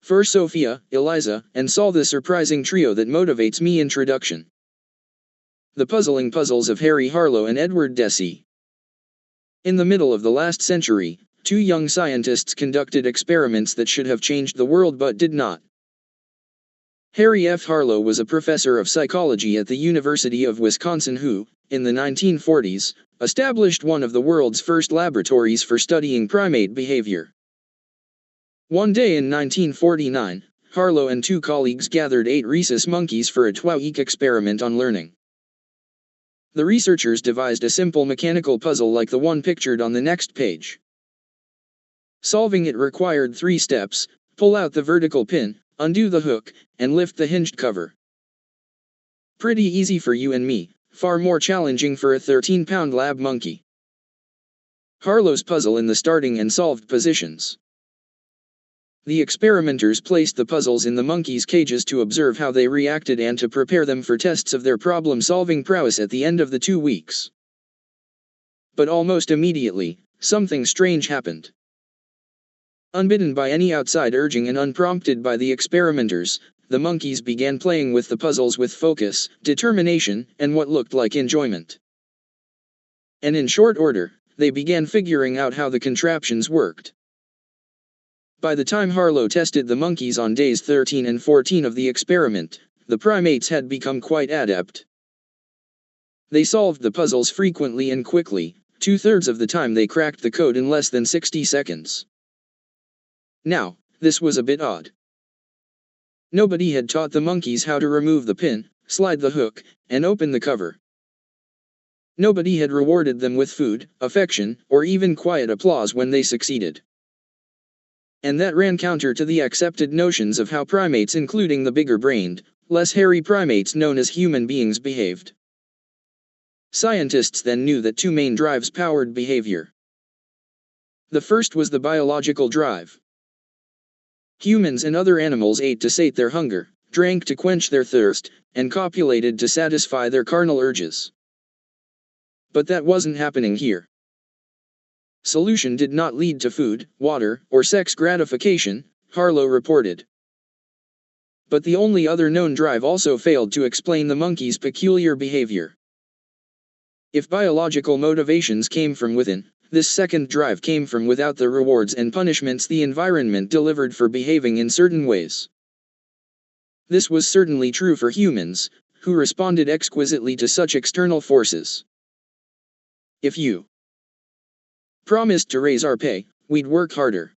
for Sophia, Eliza, and Saul, the surprising trio that motivates me. Introduction. The puzzling puzzles of Harry Harlow and Edward Deci. In the middle of the last century, two young scientists conducted experiments that should have changed the world but did not. Harry F. Harlow was a professor of psychology at the University of Wisconsin who, in the 1940s, established one of the world's first laboratories for studying primate behavior. One day in 1949, Harlow and two colleagues gathered 8 rhesus monkeys for a 2-week experiment on learning. The researchers devised a simple mechanical puzzle like the one pictured on the next page. Solving it required 3 steps: pull out the vertical pin, undo the hook, and lift the hinged cover. Pretty easy for you and me, far more challenging for a 13-pound lab monkey. Harlow's puzzle in the starting and solved positions. The experimenters placed the puzzles in the monkeys' cages to observe how they reacted and to prepare them for tests of their problem-solving prowess at the end of the 2 weeks. But almost immediately, something strange happened. Unbidden by any outside urging and unprompted by the experimenters, the monkeys began playing with the puzzles with focus, determination, and what looked like enjoyment. And in short order, they began figuring out how the contraptions worked. By the time Harlow tested the monkeys on days 13 and 14 of the experiment, the primates had become quite adept. They solved the puzzles frequently and quickly. 2/3 of the time they cracked the code in less than 60 seconds. Now, this was a bit odd. Nobody had taught the monkeys how to remove the pin, slide the hook, and open the cover. Nobody had rewarded them with food, affection, or even quiet applause when they succeeded. And that ran counter to the accepted notions of how primates, including the bigger-brained, less hairy primates known as human beings, behaved. Scientists then knew that 2 main drives powered behavior. The first was the biological drive. Humans and other animals ate to sate their hunger, drank to quench their thirst, and copulated to satisfy their carnal urges. But that wasn't happening here. Solution did not lead to food, water, or sex gratification, Harlow reported. But the only other known drive also failed to explain the monkey's peculiar behavior. If biological motivations came from within, this second drive came from without: the rewards and punishments the environment delivered for behaving in certain ways. This was certainly true for humans, who responded exquisitely to such external forces. If you promised to raise our pay, we'd work harder.